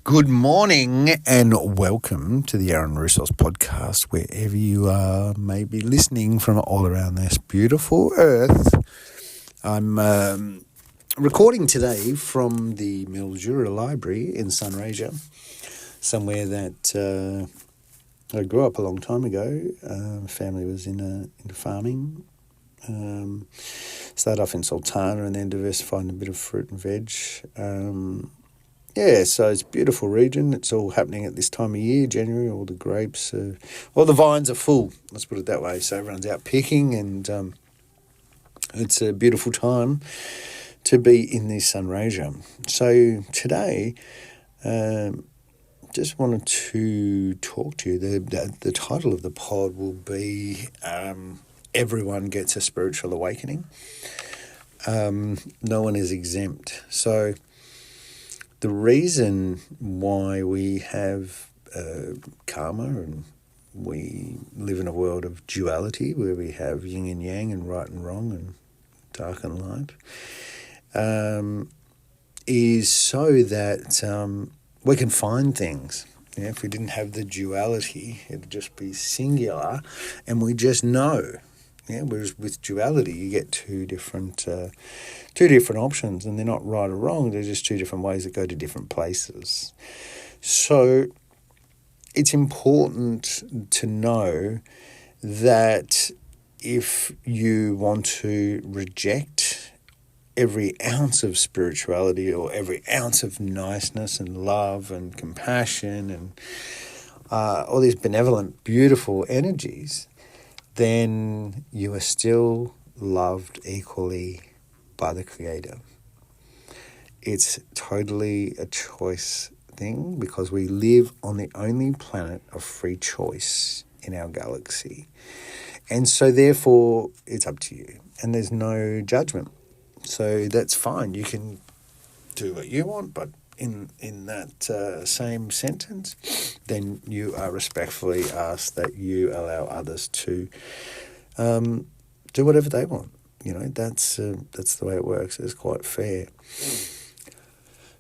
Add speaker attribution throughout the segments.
Speaker 1: Good morning and welcome to the Aaron Russos podcast, wherever you are, maybe listening from all around this beautiful earth. I'm recording today from the Mildura Library in Sunraysia, somewhere that I grew up a long time ago. Family was into farming. Started off in Sultana and then diversified in a bit of fruit and veg. So it's a beautiful region. It's all happening at this time of year, January. All the grapes, all the vines are full. Let's put it that way. So everyone's out picking, and it's a beautiful time to be in this Sunraysia. So today, just wanted to talk to you. The title of the pod will be "Everyone Gets a Spiritual Awakening." No one is exempt. So the reason why we have karma and we live in a world of duality where we have yin and yang and right and wrong and dark and light is so that we can find things. If we didn't have the duality, it would just be singular and we just know. Whereas with duality, you get two different options, and they're not right or wrong. They're just two different ways that go to different places. So it's important to know that if you want to reject every ounce of spirituality or every ounce of niceness and love and compassion and all these benevolent, beautiful energies, then you are still loved equally by the Creator. It's totally a choice thing because we live on the only planet of free choice in our galaxy. And so therefore, it's up to you. And there's no judgment. So that's fine. You can do what you want, but in that same sentence, then you are respectfully asked that you allow others to do whatever they want. That's the way it works. It's quite fair.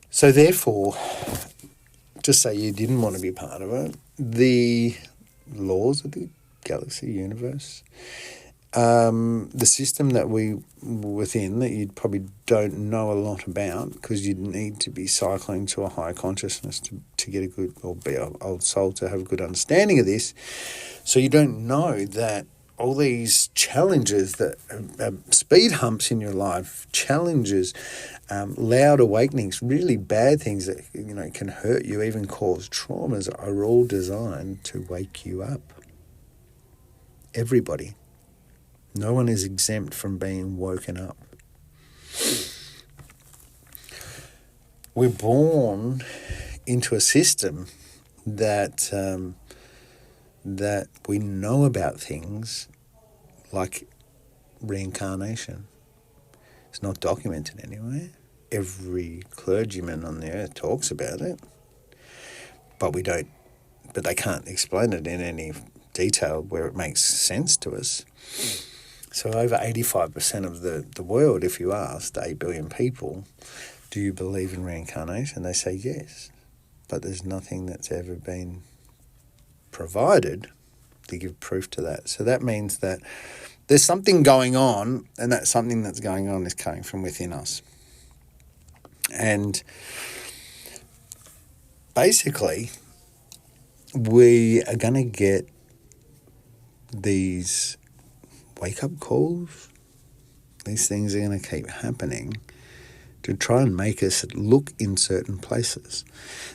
Speaker 1: So therefore, just say you didn't want to be part of it, the laws of the galaxy, universe, the system that we within that you probably don't know a lot about because you need to be cycling to a higher consciousness to get a good, or be an old soul to have a good understanding of this. So you don't know that all these challenges, that speed humps in your life, challenges, loud awakenings, really bad things that can hurt you, even cause traumas, are all designed to wake you up. Everybody. No one is exempt from being woken up. We're born into a system that that we know about things like reincarnation. It's not documented anywhere. Every clergyman on the earth talks about it, but they can't explain it in any detail where it makes sense to us. So over 85% of the world, if you asked 8 billion people, do you believe in reincarnation? They say yes. But there's nothing that's ever been provided to give proof to that. So that means that there's something going on, and that something that's going on is coming from within us. And basically, we are going to get these wake-up calls. These things are going to keep happening to try and make us look in certain places.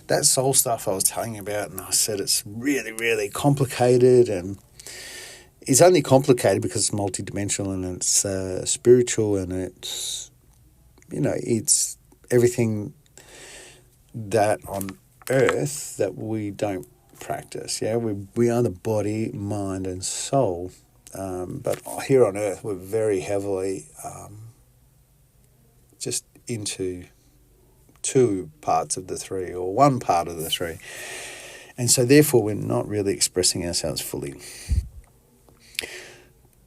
Speaker 1: That soul stuff I was telling you about, and I said it's really, really complicated, and it's only complicated because it's multidimensional and it's spiritual, and it's everything that on earth that we don't practice. We are the body, mind, and soul. But here on earth, we're very heavily just into two parts of the three, or one part of the three. And so therefore, we're not really expressing ourselves fully.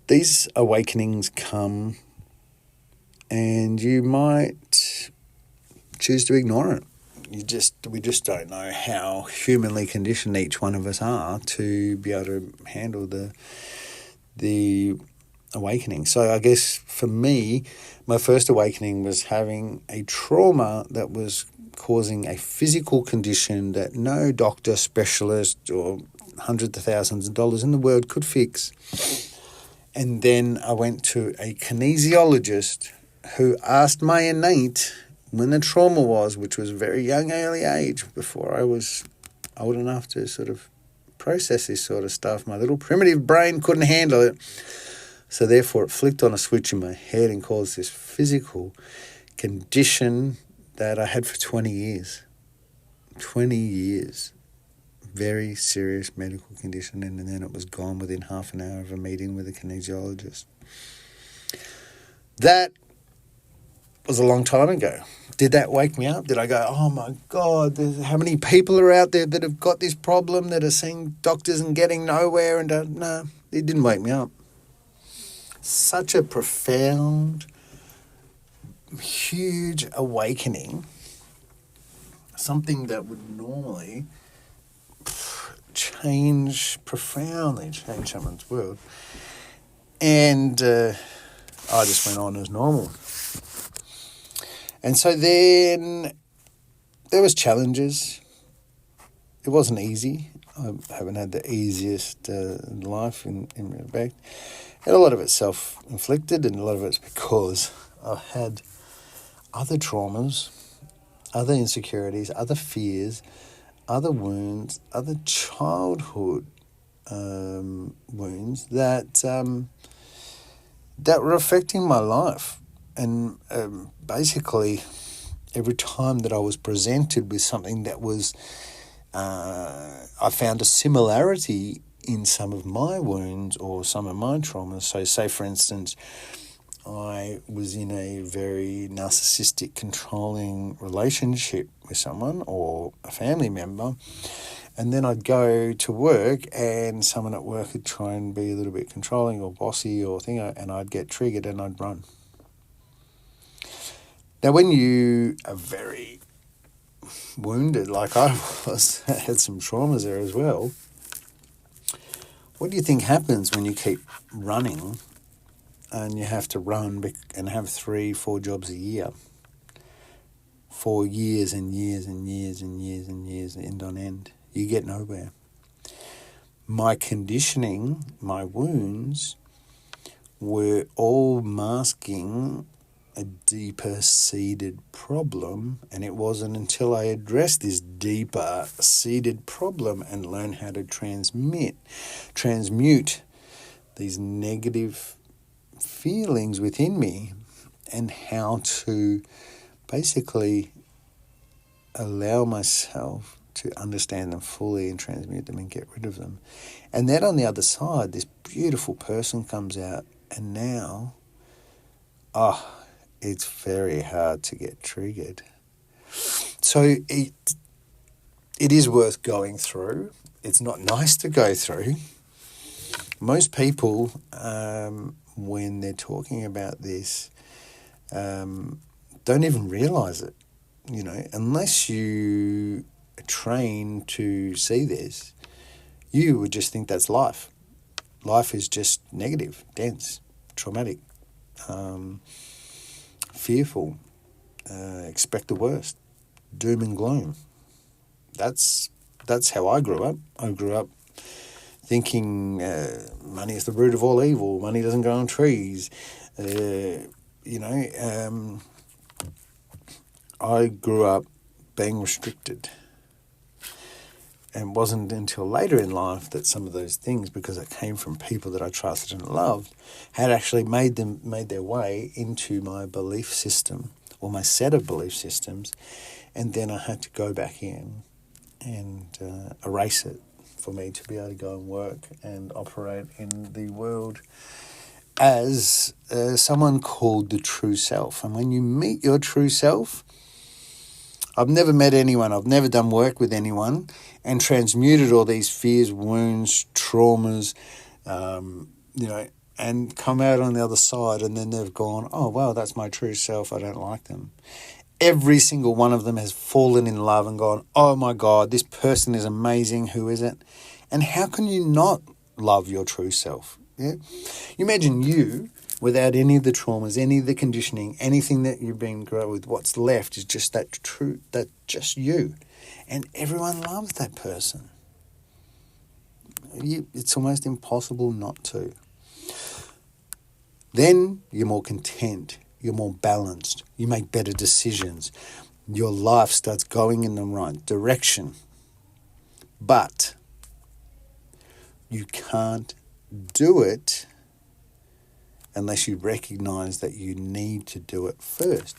Speaker 1: These awakenings come, and you might choose to ignore it. we just don't know how humanly conditioned each one of us are to be able to handle the awakening. So I guess for me, my first awakening was having a trauma that was causing a physical condition that no doctor, specialist, or hundreds of thousands of dollars in the world could fix. And then I went to a kinesiologist who asked my innate when the trauma was, which was a very young, early age, before I was old enough to sort of process this sort of stuff. My little primitive brain couldn't handle it. So therefore it flicked on a switch in my head and caused this physical condition that I had for 20 years. 20 years. Very serious medical condition, and then it was gone within half an hour of a meeting with a kinesiologist. That was a long time ago. Did that wake me up? Did I go, oh my God, how many people are out there that have got this problem, that are seeing doctors and getting nowhere? And no, it didn't wake me up. Such a profound, huge awakening, something that would normally profoundly change someone's world. And I just went on as normal. And so then there was challenges. It wasn't easy. I haven't had the easiest life in respect. And a lot of it's self-inflicted, and a lot of it's because I had other traumas, other insecurities, other fears, other wounds, other childhood wounds that were affecting my life. And basically, every time that I was presented with something that was, I found a similarity in some of my wounds or some of my traumas. So say, for instance, I was in a very narcissistic, controlling relationship with someone or a family member, and then I'd go to work and someone at work would try and be a little bit controlling or bossy or thing, and I'd get triggered and I'd run. Now, when you are very wounded, like I was, I had some traumas there as well, what do you think happens when you keep running and you have to run and have 3-4 jobs a year for years and years and years and years and years, end on end? You get nowhere. My conditioning, my wounds, were all masking a deeper seated problem, and it wasn't until I addressed this deeper seated problem and learned how to transmute these negative feelings within me and how to basically allow myself to understand them fully and transmute them and get rid of them. And then on the other side, this beautiful person comes out, and now, it's very hard to get triggered. So it is worth going through. It's not nice to go through. Most people, when they're talking about this, don't even realise it. You know, unless you are trained to see this, you would just think that's life. Life is just negative, dense, traumatic, fearful, expect the worst, doom and gloom. That's how I grew up. I grew up thinking money is the root of all evil. Money doesn't grow on trees. I grew up being restricted. And it wasn't until later in life that some of those things, because it came from people that I trusted and loved, had actually made their way into my belief system or my set of belief systems, and then I had to go back in and erase it for me to be able to go and work and operate in the world as someone called the true self. And when you meet your true self, I've never met anyone, I've never done work with anyone and transmuted all these fears, wounds, traumas, and come out on the other side, and then they've gone, oh, wow, that's my true self, I don't like them. every single one of them has fallen in love and gone, oh my God, this person is amazing. Who is it? And how can you not love your true self? Yeah. You imagine you without any of the traumas, any of the conditioning, anything that you've been grown with. What's left is just that just you, and everyone loves that person. It's almost impossible not to. Then you're more content, you're more balanced, you make better decisions, your life starts going in the right direction. But you can't do it unless you recognize that you need to do it first.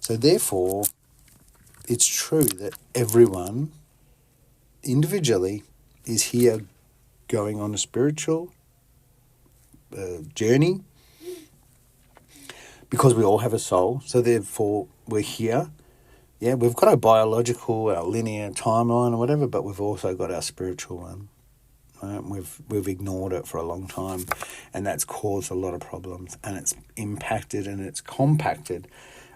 Speaker 1: So therefore, it's true that everyone individually is here going on a spiritual journey, because we all have a soul. So therefore, we're here. Yeah, we've got our biological, our linear timeline or whatever, but we've also got our spiritual one. Right? We've ignored it for a long time, and that's caused a lot of problems, and it's impacted and it's compacted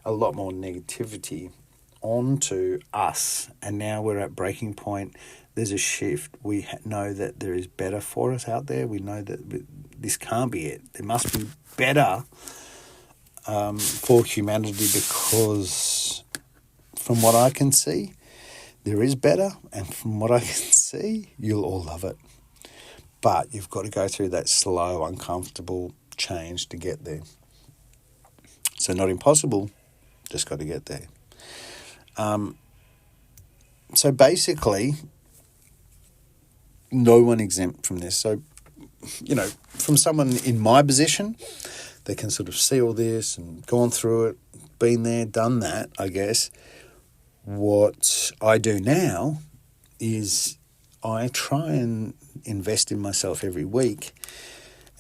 Speaker 1: a lot more negativity onto us. And now we're at breaking point. There's a shift. We know that there is better for us out there. We know that this can't be it. There must be better for humanity, because from what I can see, there is better, and from what I can see, you'll all love it. But you've got to go through that slow, uncomfortable change to get there. So not impossible, just got to get there. So basically, no one exempt from this. So, from someone in my position, they can sort of see all this and gone through it, been there, done that, I guess. What I do now is I try and invest in myself every week.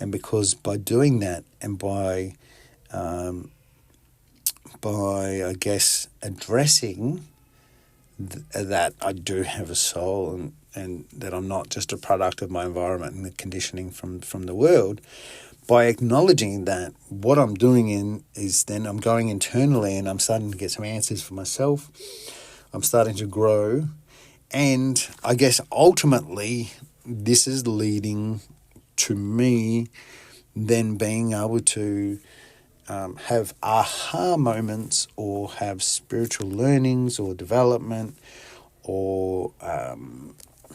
Speaker 1: And because by doing that and by I guess, addressing that I do have a soul and that I'm not just a product of my environment and the conditioning from the world, by acknowledging that, what I'm doing is then I'm going internally and I'm starting to get some answers for myself. I'm starting to grow. And I guess ultimately this is leading to me then being able to have aha moments, or have spiritual learnings or development, or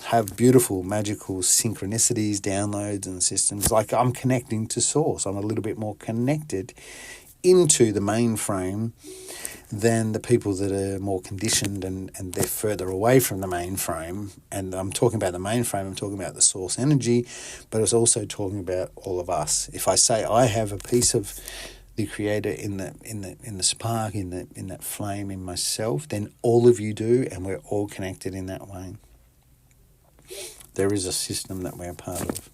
Speaker 1: have beautiful magical synchronicities, downloads and systems. Like I'm connecting to source. I'm a little bit more connected into the mainframe than the people that are more conditioned and they're further away from the mainframe. And I'm talking about the mainframe, I'm talking about the source energy, but it's also talking about all of us. If I say I have a piece of the creator in the spark, in that flame in myself, then all of you do, and we're all connected in that way. There is a system that we're part of.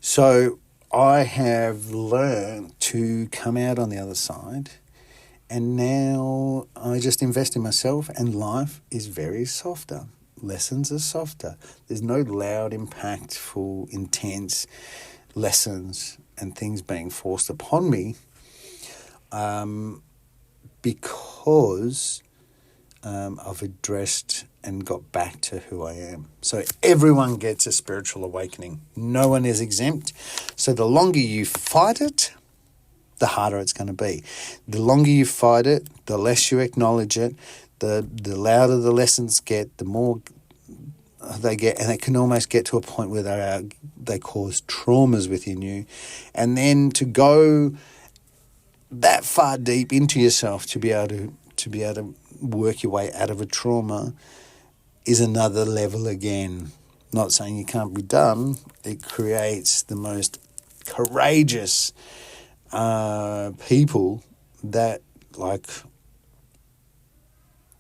Speaker 1: So I have learned to come out on the other side, and now I just invest in myself, and life is very softer. Lessons are softer. There's no loud, impactful, intense lessons and things being forced upon me, because I've addressed and got back to who I am. So everyone gets a spiritual awakening. No one is exempt. So the longer you fight it, the harder it's going to be. The longer you fight it, the less you acknowledge it, the louder the lessons get, the more they get, and it can almost get to a point where they cause traumas within you. And then to go that far deep into yourself to be able to work your way out of a trauma is another level again. Not saying you can't be done. It creates the most courageous people that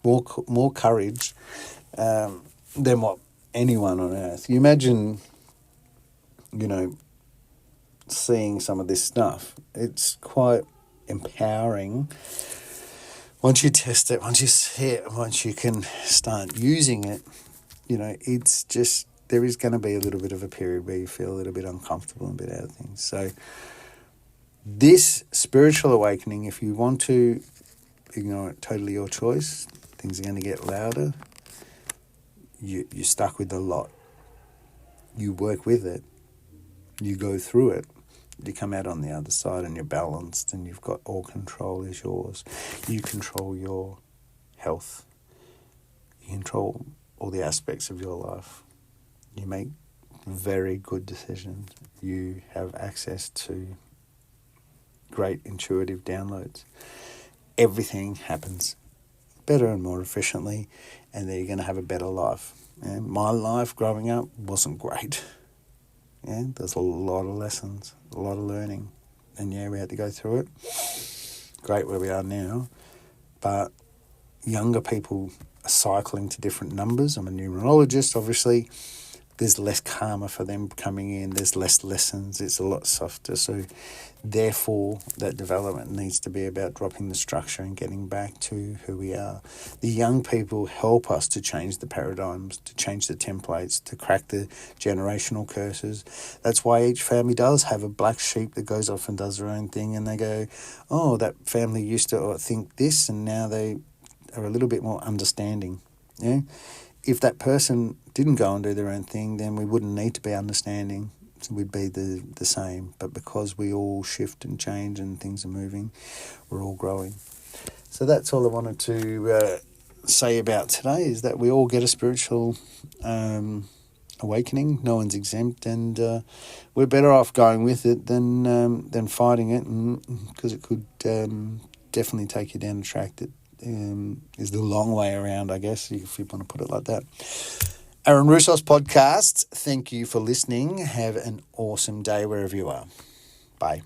Speaker 1: more courage than what anyone on earth. You imagine, seeing some of this stuff. It's quite empowering. Once you test it, once you see it, once you can start using it, it's just, there is going to be a little bit of a period where you feel a little bit uncomfortable and a bit out of things. So this spiritual awakening, if you want to ignorant, totally your choice. Things are going to get louder. You're stuck with a lot. You work with it. You go through it. You come out on the other side and you're balanced and you've got all control is yours. You control your health. You control all the aspects of your life. You make very good decisions. You have access to great intuitive downloads. Everything happens better and more efficiently, and then you're going to have a better life. Yeah, my life growing up wasn't great. Yeah, there's a lot of lessons, a lot of learning, and yeah, we had to go through it. Great where we are now, but younger people are cycling to different numbers. I'm a numerologist, obviously. There's less karma for them coming in. There's less lessons. It's a lot softer. So therefore, that development needs to be about dropping the structure and getting back to who we are. The young people help us to change the paradigms, to change the templates, to crack the generational curses. That's why each family does have a black sheep that goes off and does their own thing, and they go, oh, that family used to think this, and now they are a little bit more understanding. Yeah. If that person didn't go and do their own thing, then we wouldn't need to be understanding. So we'd be the same. But because we all shift and change and things are moving, we're all growing. So that's all I wanted to say about today, is that we all get a spiritual awakening. No one's exempt, and we're better off going with it than fighting it, because it could definitely take you down a track that is the long way around, I guess, if you want to put it like that. Aaron Russo's podcast. Thank you for listening. Have an awesome day wherever you are. Bye.